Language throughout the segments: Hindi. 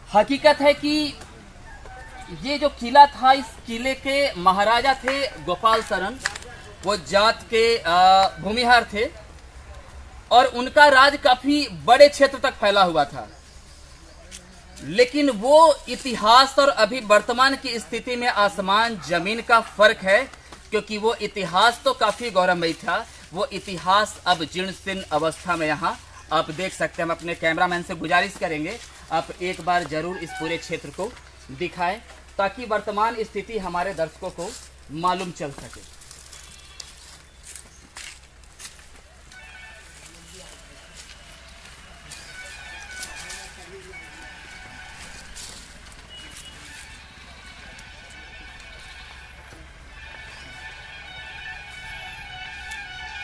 हकीकत है कि ये जो किला था, इस किले के महाराजा थे गोपाल सरन। वो जाट के भूमिहार थे और उनका राज काफी बड़े क्षेत्र तक फैला हुआ था। लेकिन वो इतिहास और अभी वर्तमान की स्थिति में आसमान जमीन का फर्क है, क्योंकि वो इतिहास तो काफी गौरवमयी था। वो इतिहास अब जीर्ण शीर्ण अवस्था में यहाँ आप देख सकते हैं। हम अपने कैमरामैन से गुजारिश करेंगे आप एक बार जरूर इस पूरे क्षेत्र को दिखाएं, ताकि वर्तमान स्थिति हमारे दर्शकों को मालूम चल सके।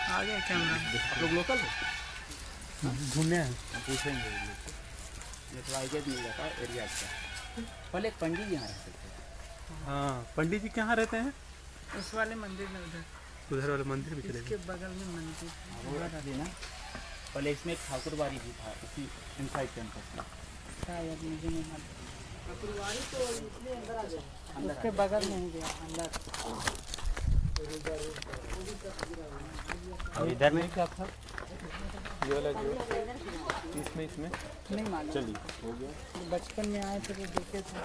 आ गया कैमरा। आप लोग लोकल हो? घूमने हैं। पूछेंगे नेटवर्क मिल जाता है एरिया का। पहले एक पंडित यहाँ रहते थे। हाँ, पंडित जी कहाँ रहते हैं? उस वाले मंदिर में, उधर वाले मंदिर भी चले इसके बगल में मंदिर ना। पहले इसमें एक ठाकुरबाड़ी भी था, इसी इनसाइड कैंपस में शायद, मुझे नहीं मालूम। ठाकुरबाड़ी तो इसलिए अंदर आ गया, उसके बगल में ही गया अंदर। अब इधर में क्या था? ये वाला जो इसमें नहीं मालूम। चलिए हो गया। बचपन में आए थे तो देखे थे।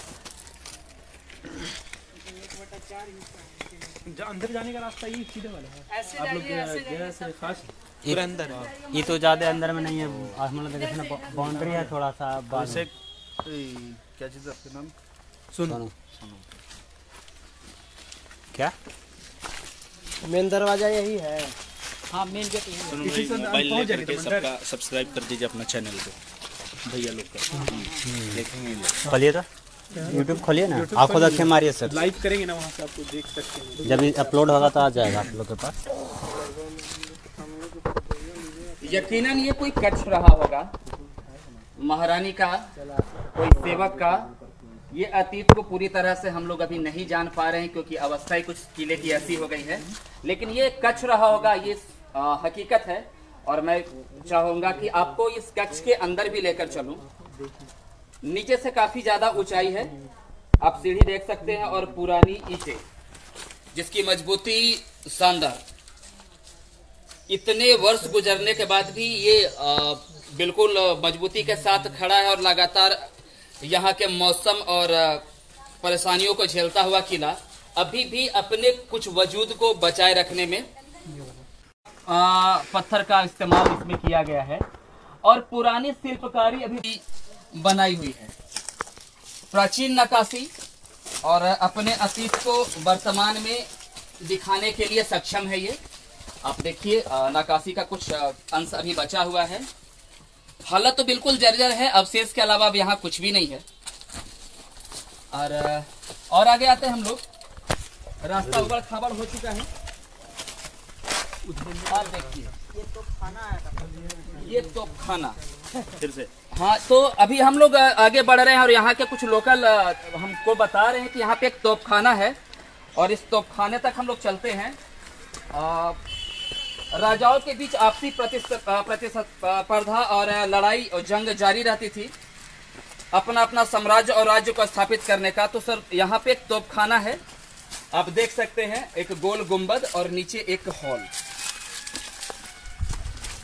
अंदर जाने का रास्ता ये सीधे वाला है। ऐसे आप लोग जाइए, से खास पूरा अंदर है। ये तो ज़्यादा अंदर में नहीं है, मतलब बाउंड्री है थोड़ा सा। वैसे क्या चीज़ है आपका नाम? सुनो क्या मेन दरवाजा यही है। हाँ, मेन गेट इसी से मोबाइल पहुंच लेकर के जाएंगे सबका सब्सक्राइब कर दीजिए अपना चैनल को भैया लोग का। देखेंगे लोग। खोलिए तो यूट्यूब खोलिए ना, आप खुद अच्छे मारिए सर। लाइव करेंगे ना, वहाँ से आपको देख सकते हैं। जब अपलोड होगा तो आ जाएगा आप लोग के पास। यकीनन ये कोई कक्ष रहा होगा महारानी का, कोई सेवक का। ये अतीत को पूरी तरह से हम लोग अभी नहीं जान पा रहे हैं, क्योंकि अवस्था ही कुछ किले की ऐसी हो गई है। लेकिन ये कक्ष रहा होगा, ये हकीकत है। और मैं चाहूंगा कि आपको इस कक्ष के अंदर भी लेकर चलूं। नीचे से काफी ज्यादा ऊंचाई है, आप सीढ़ी देख सकते हैं, और पुरानी ईंटें जिसकी मजबूती शानदार। इतने वर्ष गुजरने के बाद भी ये बिल्कुल मजबूती के साथ खड़ा है, और लगातार यहाँ के मौसम और परेशानियों को झेलता हुआ किला अभी भी अपने कुछ वजूद को बचाए रखने में पत्थर का इस्तेमाल इसमें किया गया है, और पुरानी शिल्पकारी अभी भी बनाई हुई है। प्राचीन नक्काशी और अपने अतीत को वर्तमान में दिखाने के लिए सक्षम है ये। आप देखिए नक्काशी का कुछ अंश अभी बचा हुआ है। हालत तो बिल्कुल जर्जर है, अवशेष के अलावा अब यहाँ कुछ भी नहीं है। और आगे आते हैं हम लोग। रास्ता उबड़ खाबड़ हो चुका है। आप देखिए ये तोपखाना फिर से हाँ, तो अभी हम लोग आगे बढ़ रहे हैं, और यहाँ के कुछ लोकल हमको बता रहे हैं कि यहाँ पे एक तोपखाना है, और इस तोपखाने तक हम लोग चलते हैं। राजाओं के बीच आपसी प्रतिस्पर्धा और लड़ाई और जंग जारी रहती थी, अपना अपना साम्राज्य और राज्य को स्थापित करने का। तो सर यहाँ पे एक तोपखाना है, आप देख सकते हैं, एक गोल गुंबद और नीचे एक हॉल।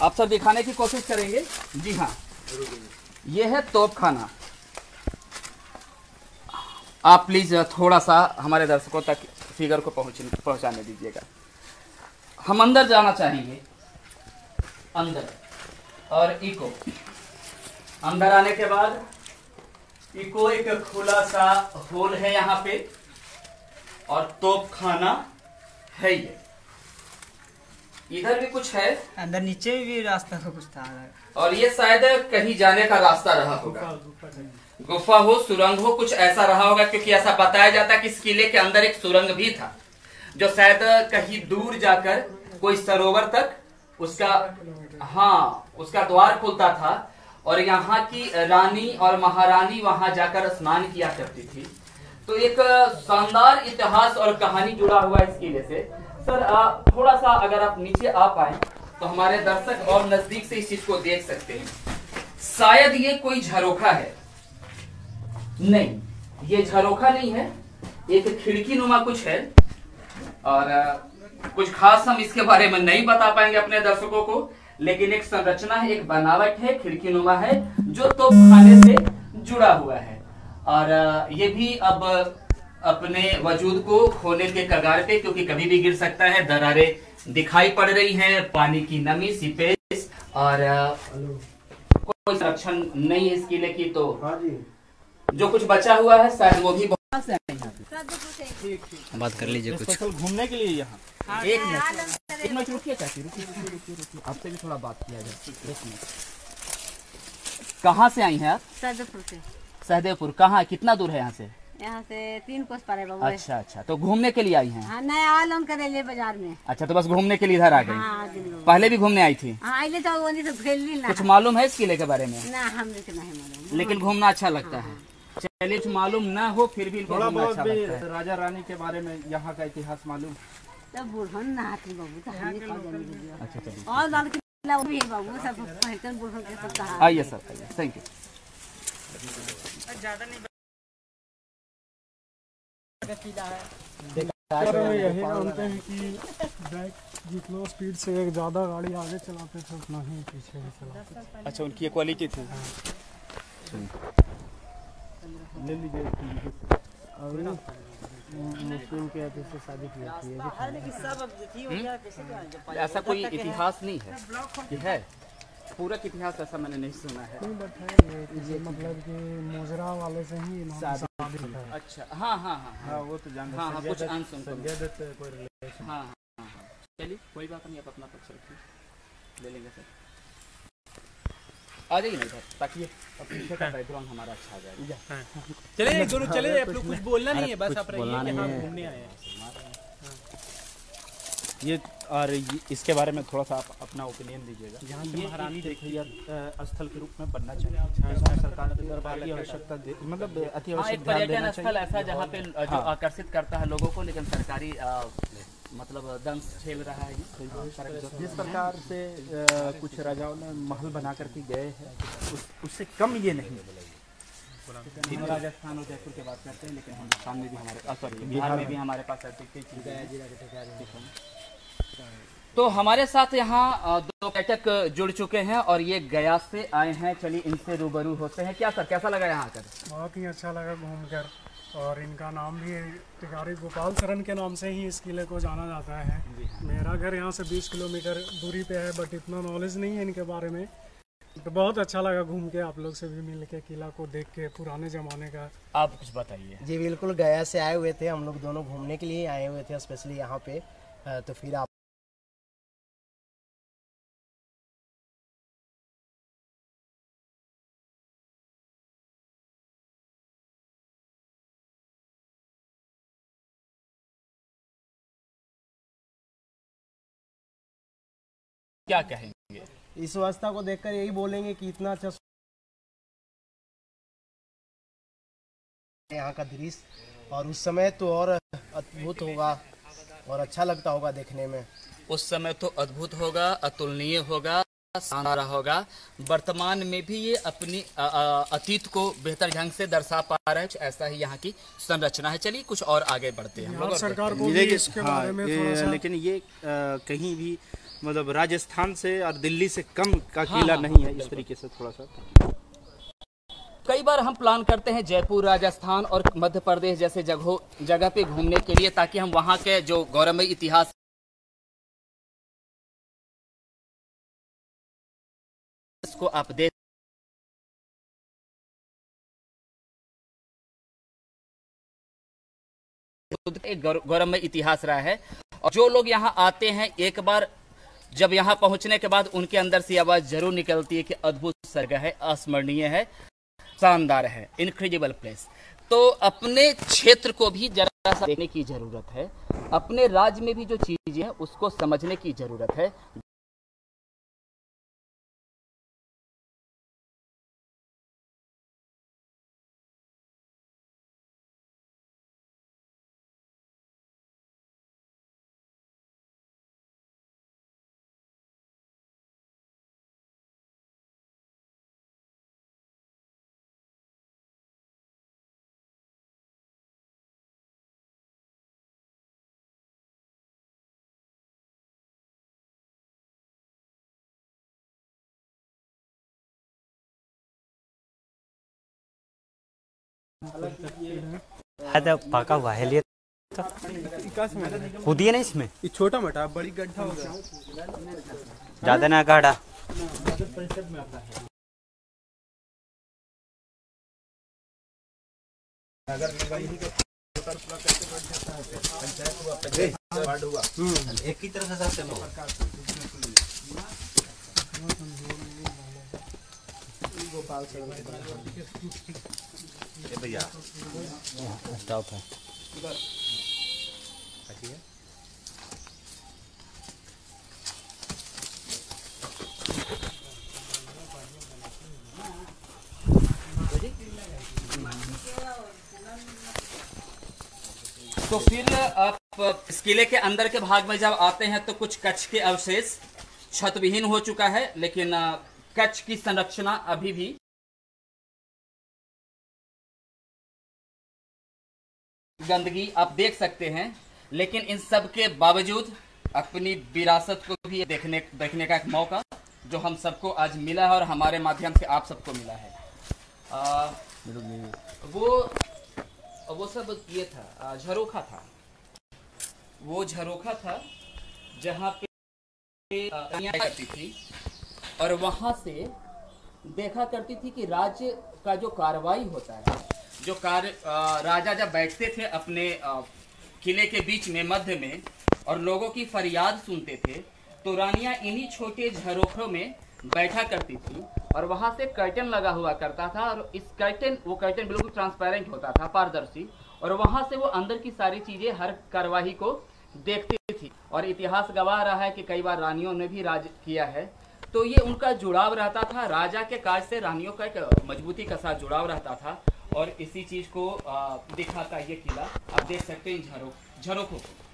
आप सर दिखाने की कोशिश करेंगे। जी हाँ, ये है तोपखाना। आप प्लीज थोड़ा सा हमारे दर्शकों तक फिगर को पहुंचाने दीजिएगा। हम अंदर जाना चाहेंगे, अंदर। और इको अंदर आने के बाद इको एक खुला सा होल है यहाँ पे, और तोपखाना है ये। इधर भी कुछ है, अंदर नीचे भी रास्ता का कुछ था, और ये शायद कहीं जाने का रास्ता रहा होगा। गुफा हो, सुरंग हो, कुछ ऐसा रहा होगा, क्योंकि ऐसा बताया जाता है कि इस किले के अंदर एक सुरंग भी था, जो शायद कहीं दूर जाकर कोई सरोवर तक उसका द्वार खुलता था, और यहाँ की रानी और महारानी वहां जाकर स्नान किया करती थी। तो एक शानदार इतिहास और कहानी जुड़ा हुआ है इस किले से। सर थोड़ा सा अगर आप नीचे आ पाए तो हमारे दर्शक और नजदीक से इस चीज को देख सकते हैं। शायद ये कोई झरोखा है, नहीं, ये झरोखा नहीं है, एक खिड़की नुमा कुछ है। और कुछ खास हम इसके बारे में नहीं बता पाएंगे अपने दर्शकों को, लेकिन एक संरचना है, एक बनावट है, खिड़की नुमा है, जो तोपखाने से जुड़ा हुआ है। और ये भी अब अपने वजूद को खोने के कगार पे, क्योंकि कभी भी गिर सकता है। दरारें दिखाई पड़ रही हैं, पानी की नमी, सीपेज, और कोई संरक्षण नहीं है इस किले की। तो जो कुछ बचा हुआ है शायद वो भी बात कर लीजिए कुछ। स्पेशल घूमने के लिए यहाँ एक मिनट रुकिए चाची, रुकिए, आपसे भी थोड़ा बात किया जाए। एक मिनट, कहाँ से आई हैं आप? सहदेवपुर से। सहदेवपुर कहाँ, कितना दूर है यहाँ से? यहाँ से 3 कोस पर है बाबू। अच्छा अच्छा, तो घूमने के लिए आई हैं? हाँ, नया आलोन करे ले बाजार में। अच्छा, तो बस घूमने के लिए इधर आ गई? हाँ, दिन लोग। पहले भी घूमने आई थी? हाँ, आइले तो वो नहीं तो खेल ली ना। कुछ मालूम है इस किले के बारे में? ना, हमने तो नहीं मालूम। लेकिन घूमना अच्छा लगता है। चलिए, कुछ मालूम ना हो फिर भी थोड़ा घूमना बहुत अच्छा भी लगता है। राजा रानी के बारे में यहाँ का इतिहास मालूम? तो बुढ़न ना आती बाबू, तो हमने कहा जाने दिया। अच्छा चलिए, और लाल किला वो भी है बाबू, सब पहचान बुढ़न के सब कहा। आइए सर, आइए, थैंक यू। यही मानते हैं कि बाइक जितना स्पीड से ज़्यादा गाड़ी आगे चलाते थे उतना ही पीछे भी चलाते थे। अच्छा, उनकी ये क्वालिटी थी। ले लीजिए। मुस्लिम के अति से शादी की जाती है। ऐसा कोई इतिहास नहीं है कि है? पूरा इतिहास ऐसा मैंने नहीं सुना है। नहीं, बट है ये मतलब कि मोजरा वाले से ही शादी है। अच्छा, हाँ हाँ हाँ हाँ, वो तो जानते हाँ हाँ, कुछ अंश सुनता हूँ। संजय दत्त कोई रिलेशन। हाँ हाँ हाँ, चलिए कोई बात नहीं, आप अपना पक्ष रखिए, ले लेंगे सर। आ जाइए ना इधर, ताकि ये पीछे का बैकग्राउंड हमारा अच्छा आ जाएगा। चले दोनों चले, आप लोग कुछ बोलना नहीं है, बस आप रहिए कि हाँ घूमने आए हैं। ये और इसके बारे में थोड़ा सा आप अपना ओपिनियन दीजिएगा। यहाँ की महारानी देखिए स्थल के रूप में बनना चाहिए। इसमें सरकार की दरबार की आवश्यकता मतलब अति हाँ, आवश्यक एक ध्यान देना पर्यटन स्थल चाहिए। ऐसा जहाँ पे जो आकर्षित करता है लोगों को, लेकिन सरकारी मतलब दंश झेल रहा है ये। जिस प्रकार से कुछ राजाओं ने महल बना करके गए हैं, उससे कम ये नहीं। तीनों राजस्थान और जयपुर की बात करते हैं, लेकिन हिंदुस्तान में भी हमारे, सॉरी, बिहार में भी हमारे पास ऐसी चीजें हैं। तो हमारे साथ यहाँ 2 पर्यटक जुड़ चुके हैं और ये गया से आए हैं। चलिए इनसे रूबरू होते हैं। क्या सर, कैसा लगा यहाँ आकर? बहुत ही अच्छा लगा घूमकर, और इनका नाम भी टिकारी गोपाल शरण के नाम से ही इस किले को जाना जाता है। मेरा घर यहाँ से 20 किलोमीटर दूरी पे है, बट इतना नॉलेज नहीं है इनके बारे में। तो बहुत अच्छा लगा घूम के, आप लोग से भी मिल के, किला को देख के, पुराने ज़माने का। आप कुछ बताइए। जी बिल्कुल, गया से आए हुए थे हम लोग, दोनों घूमने के लिए आए हुए थे स्पेशली यहाँ पे। तो फिर आप क्या कहेंगे? इस व्यवस्था को देखकर यही बोलेंगे कि इतना अच्छा यहाँ का दृश्य, और उस समय तो और अद्भुत होगा और अच्छा लगता होगा देखने में। उस समय तो अद्भुत होगा, अतुलनीय होगा, शानदार होगा। वर्तमान में भी ये अपनी अतीत को बेहतर ढंग से दर्शा पा रहा है। ऐसा ही यहाँ की संरचना है। चलिए कुछ और आगे बढ़ते हैं हम लोग। सरकार को भी इसके बारे में थोड़ा सा, लेकिन ये कहीं भी मतलब राजस्थान से और दिल्ली से कम का किला नहीं है। इस तरीके से थोड़ा सा कई बार हम प्लान करते हैं जयपुर, राजस्थान और मध्य प्रदेश जैसे जगह पे घूमने के लिए, ताकि हम वहाँ के जो गौरवमय इतिहास को आप देख, एक गौरवमय इतिहास रहा है। और जो लोग यहाँ आते हैं, एक बार जब यहाँ पहुंचने के बाद उनके अंदर से आवाज जरूर निकलती है कि अद्भुत जगह है, अस्मरणीय है, शानदार है, इनक्रेडिबल प्लेस। तो अपने क्षेत्र को भी जरा सा देखने की जरूरत है, अपने राज्य में भी जो चीजें हैं उसको समझने की जरूरत है। है तो पका हुआ है लिए तो कूदिए नहीं इसमें, ये छोटा मोटा बड़ी गड्ढा होगा, ज्यादा ना गाढ़ा। परिषद में आता है। अगर एक ही तरह से भैया स्टॉप है। तो फिर आप इस किले के अंदर के भाग में जब आते हैं तो कुछ कच्छ के अवशेष छत विहीन हो चुका है, लेकिन कच्छ की संरचना अभी भी गंदगी आप देख सकते हैं। लेकिन इन सब के बावजूद अपनी विरासत को भी देखने का एक मौका जो हम सबको आज मिला है और हमारे माध्यम से आप सबको मिला है। वो सब ये था, झरोखा था, वो झरोखा था जहाँ पे करती थी और वहाँ से देखा करती थी कि राज्य का जो कार्रवाई होता है, जो राजा जब बैठते थे अपने किले के बीच में मध्य में और लोगों की फरियाद सुनते थे, तो रानियां इन्हीं छोटे झरोखों में बैठा करती थी और वहां से कर्टन लगा हुआ करता था और वो कर्टन बिल्कुल ट्रांसपेरेंट होता था, पारदर्शी, और वहां से वो अंदर की सारी चीजें हर कार्यवाही को देखती थी। और इतिहास गवाह रहा है कि कई बार रानियों ने भी राज किया है, तो ये उनका जुड़ाव रहता था राजा के काज से, रानियों का एक मजबूती का साथ जुड़ाव रहता था और इसी चीज को दिखाता ये किला। आप देख सकते हैं झरोखों को।